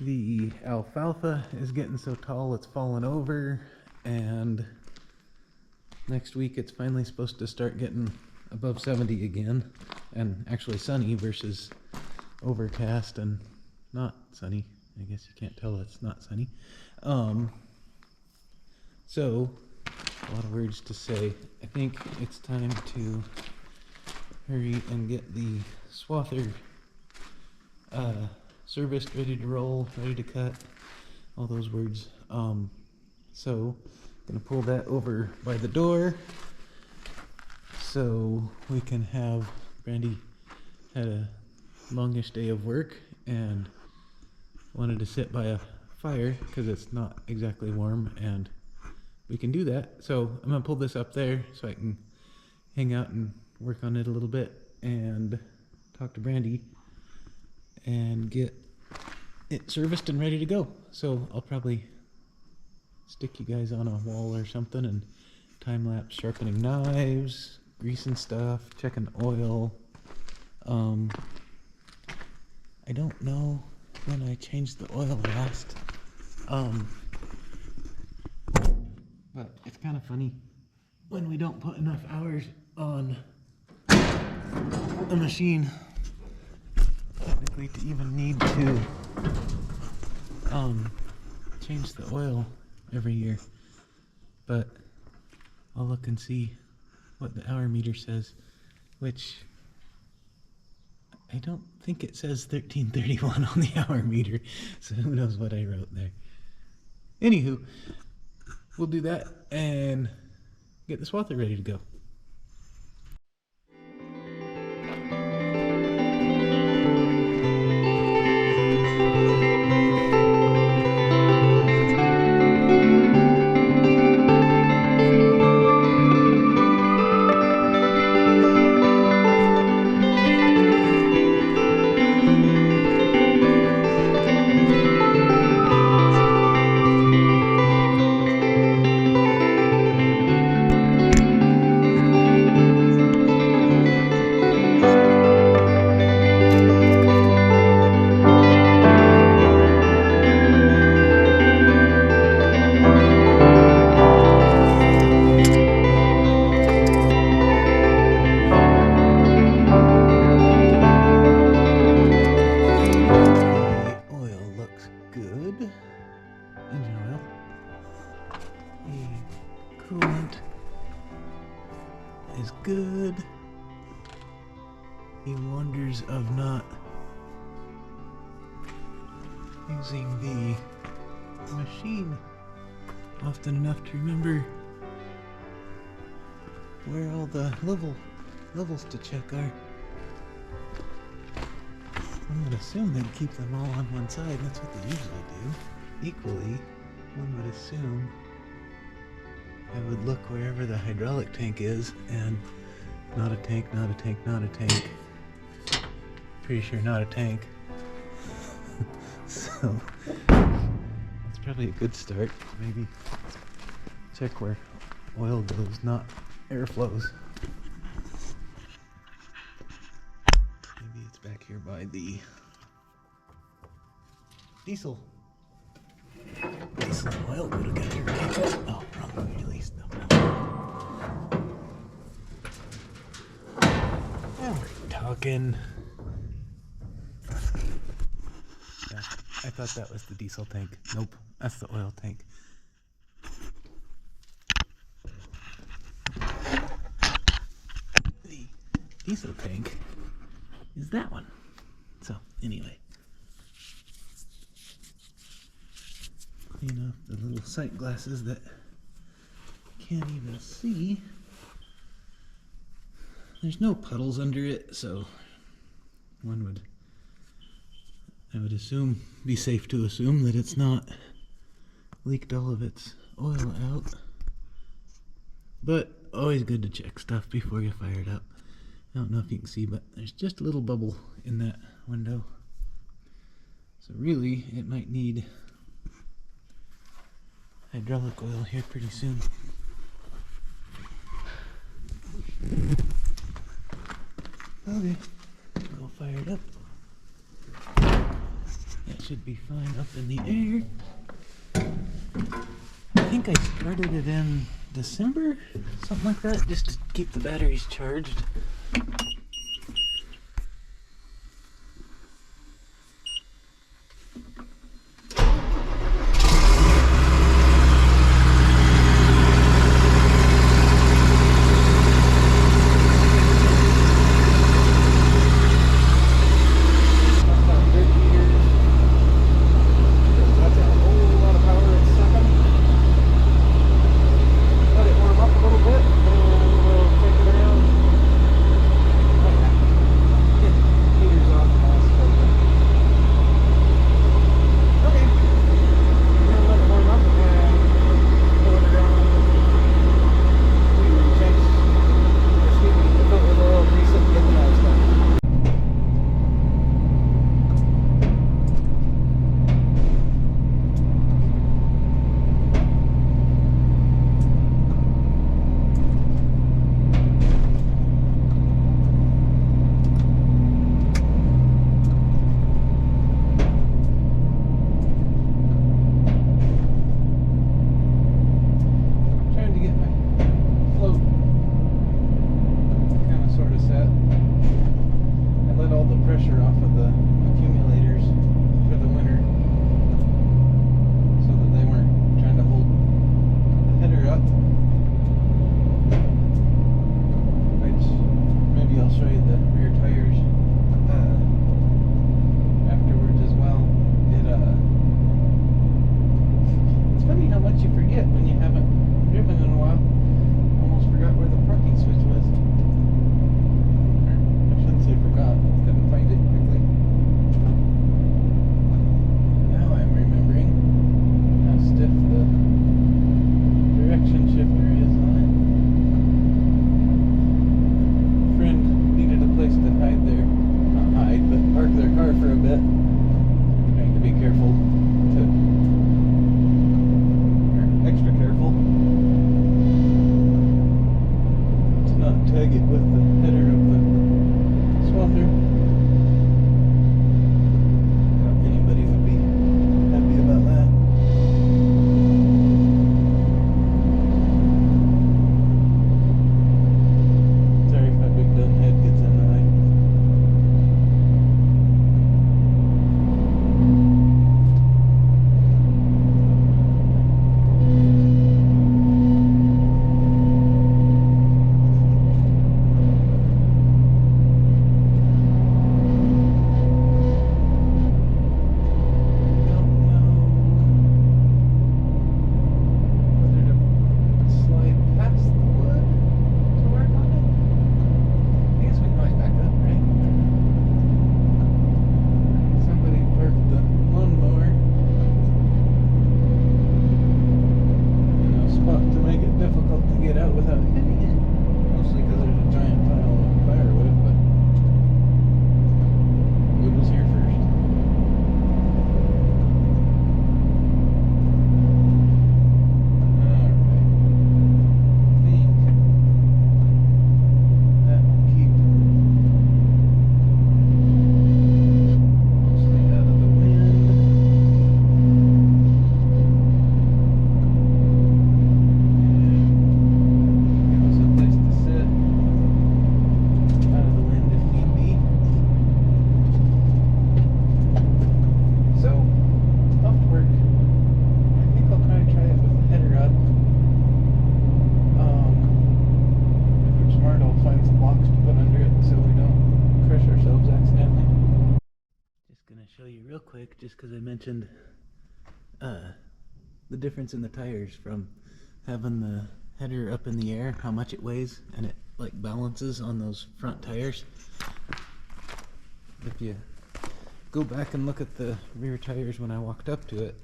The alfalfa is getting so tall it's falling over, and next week it's finally supposed to start getting above 70 again, and actually sunny versus overcast and not sunny. I guess you can't tell it's not sunny. So a lot of words to say. I think it's time to hurry and get the swather serviced, ready to roll, ready to cut, all those words. So gonna pull that over by the door so we can have, Brandy had a longish day of work and wanted to sit by a fire because it's not exactly warm, and we can do that. So I'm gonna pull this up there so I can hang out and work on it a little bit and talk to Brandy and get it serviced and ready to go. So I'll probably stick you guys on a wall or something and time-lapse sharpening knives, greasing stuff, checking oil. I don't know when I changed the oil last, but it's kind of funny when we don't put enough hours on a machine technically to even need to change the oil every year. But I'll look and see what the hour meter says, which I don't think it says 1331 on the hour meter, so who knows what I wrote there. Anywho, we'll do that and get the swather ready to go. Coolant is good. He wonders of not using the machine often enough to remember where all the levels to check are. I'm gonna assume they'd keep them all on one side. That's what they usually do. Equally, one would assume I would look wherever the hydraulic tank is, and not a tank, not a tank, not a tank. Pretty sure not a tank. So, that's probably a good start. Maybe check where oil goes, not air flows. Maybe it's back here by the diesel. Diesel and oil go together, right? Oh, wrong release. No. Now we're talking. Yeah, I thought that was the diesel tank. Nope, that's the oil tank. The diesel tank is that one. So, anyway. Clean off the little sight glasses that can't even see. There's no puddles under it, so I would assume, be safe to assume that it's not leaked all of its oil out. But always good to check stuff before you fire it up. I don't know if you can see, but there's just a little bubble in that window. So really, it might need hydraulic oil here pretty soon. Okay, we'll fire it up. Yeah, it should be fine up in the air. I think I started it in December, something like that, just to keep the batteries charged. Quick, just because I mentioned the difference in the tires from having the header up in the air, how much it weighs, and it like balances on those front tires. If you go back and look at the rear tires when I walked up to it,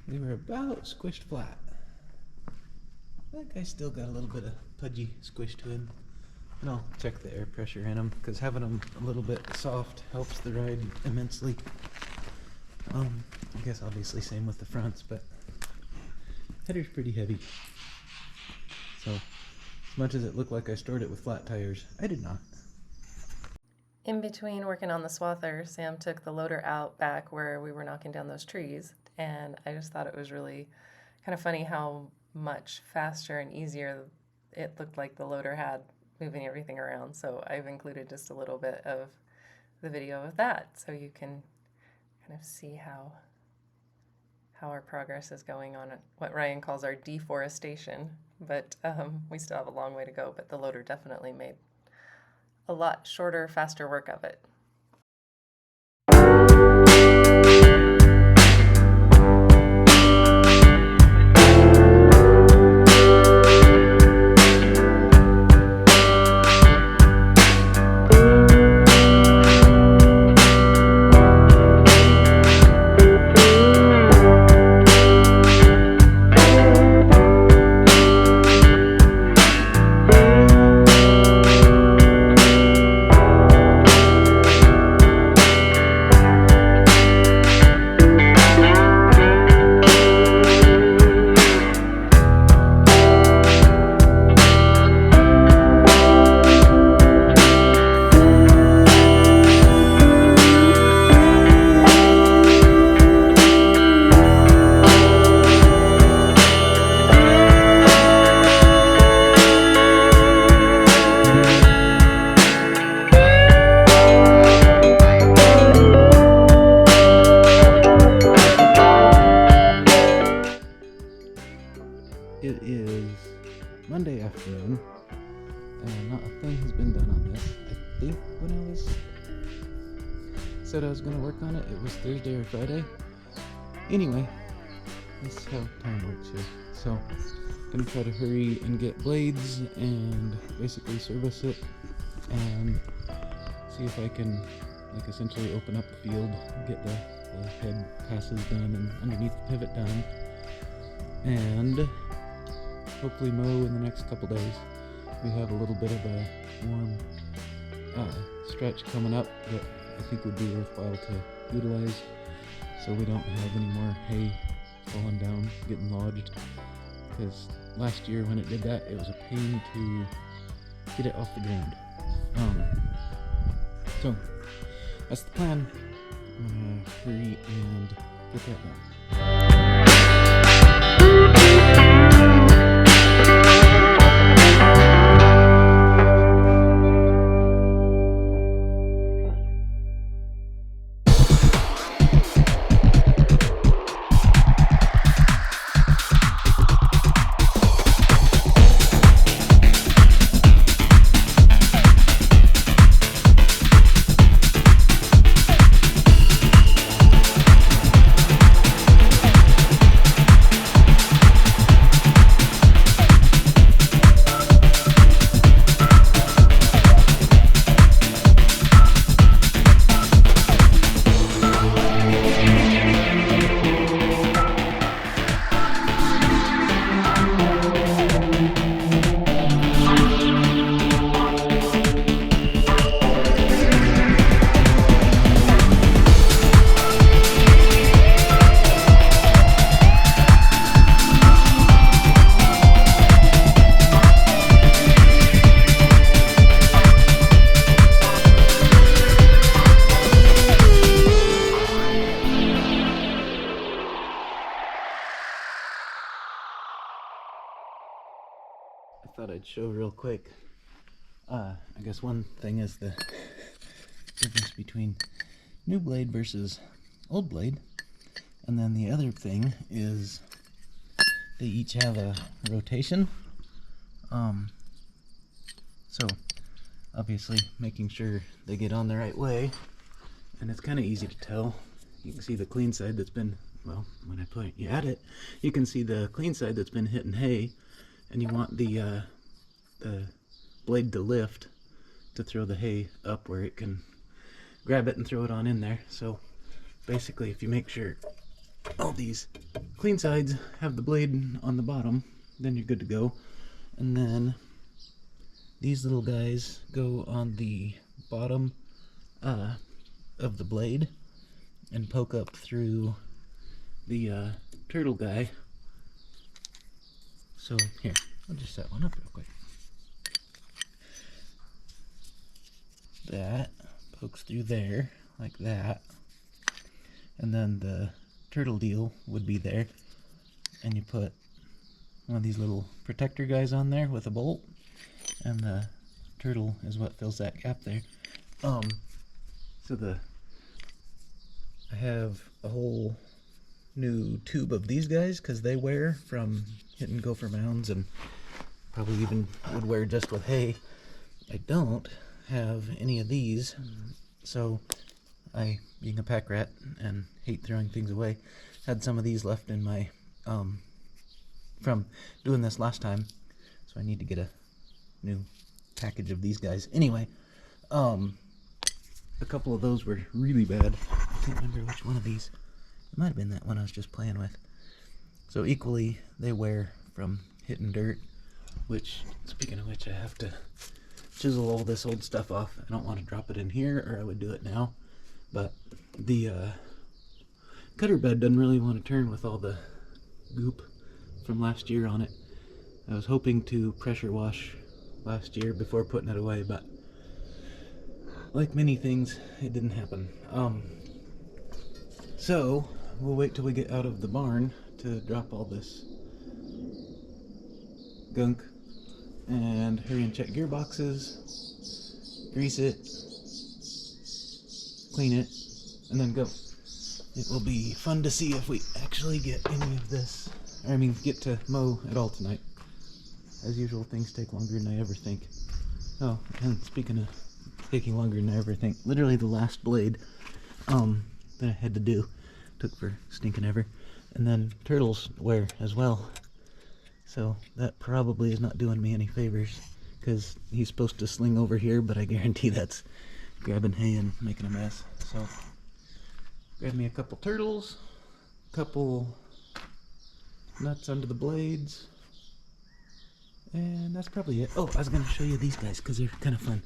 they were about squished flat. That guy still got a little bit of pudgy squish to him. And I'll check the air pressure in them, because having them a little bit soft helps the ride immensely. I guess obviously same with the fronts, but header's pretty heavy. So as much as it looked like I stored it with flat tires, I did not. In in between working on the swather, Sam took the loader out back where we were knocking down those trees, and I just thought it was really kind of funny how much faster and easier it looked like the loader had moving everything around. So I've included just a little bit of the video of that so you can kind of see how our progress is going on what Ryan calls our deforestation. But we still have a long way to go, but the loader definitely made a lot shorter, faster work of it. It is Monday afternoon, and not a thing has been done on this. I think when I said I was going to work on it, it was Thursday or Friday. Anyway, this is how time works here. So, gonna try to hurry and get blades and basically service it, and see if I can essentially open up the field, get the head passes done and underneath the pivot done, and hopefully mow in the next couple days. We have a little bit of a warm stretch coming up that I think would be worthwhile to utilize, so we don't have any more hay falling down, getting lodged, because last year when it did that, it was a pain to get it off the ground. So that's the plan. I'm gonna hurry and get that done. I thought I'd show real quick. I guess one thing is the difference between new blade versus old blade, and then the other thing is they each have a rotation. So obviously making sure they get on the right way, and it's kind of easy to tell. You can see the clean side that's been, well, when I point you at it, you can see the clean side that's been hitting hay, and you want the blade to lift to throw the hay up where it can grab it and throw it on in there. So basically, if you make sure all these clean sides have the blade on the bottom, then you're good to go. And then these little guys go on the bottom of the blade and poke up through the turtle guy. So here, I'll just set one up real quick. That hooks through there like that, and then the turtle deal would be there, and you put one of these little protector guys on there with a bolt, and the turtle is what fills that gap there. So I have a whole new tube of these guys because they wear from hitting gopher mounds and probably even would wear just with hay. I don't have any of these, so I, being a pack rat and hate throwing things away, had some of these left in my from doing this last time, so I need to get a new package of these guys. Anyway, a couple of those were really bad. I can't remember which one of these. It might have been that one I was just playing with. So equally, they wear from hitting dirt, which, speaking of which, I have to chisel all this old stuff off. I don't want to drop it in here, or I would do it now. But the cutter bed doesn't really want to turn with all the goop from last year on it. I was hoping to pressure wash last year before putting it away, but like many things, it didn't happen. So we'll wait till we get out of the barn to drop all this gunk and hurry and check gearboxes, grease it, clean it, and then go. It will be fun to see if we actually get any of this, or I mean get to mow at all tonight. As usual, things take longer than I ever think. Oh, and speaking of taking longer than I ever think, literally the last blade that I had to do took for stinking ever. And then turtles wear as well. So that probably is not doing me any favors, because he's supposed to sling over here, but I guarantee that's grabbing hay and making a mess. So grab me a couple turtles, couple nuts under the blades, and that's probably it. Oh, I was going to show you these guys because they're kind of fun.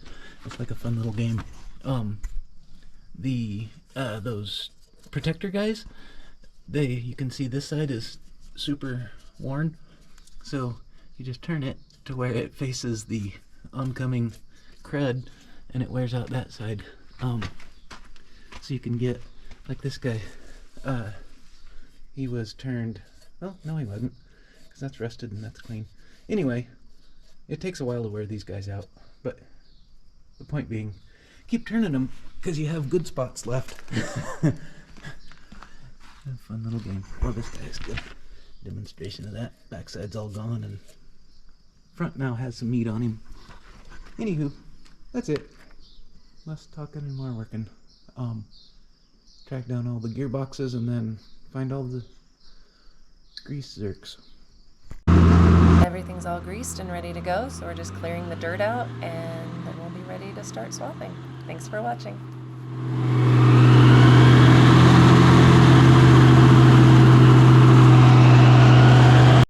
It's like a fun little game. Those protector guys, you can see this side is super worn. So you just turn it to where it faces the oncoming crud, and it wears out that side. So you can get, like this guy, he was turned, well, no he wasn't, because that's rusted and that's clean. Anyway, it takes a while to wear these guys out, but the point being, keep turning them, because you have good spots left. A fun little game. Well, this guy is good. Demonstration of that. Backside's all gone, and front now has some meat on him. Anywho, that's it. Less talking and more working. Track down all the gearboxes and then find all the grease zerks. Everything's all greased and ready to go, so we're just clearing the dirt out, and then we'll be ready to start swathing. Thanks for watching.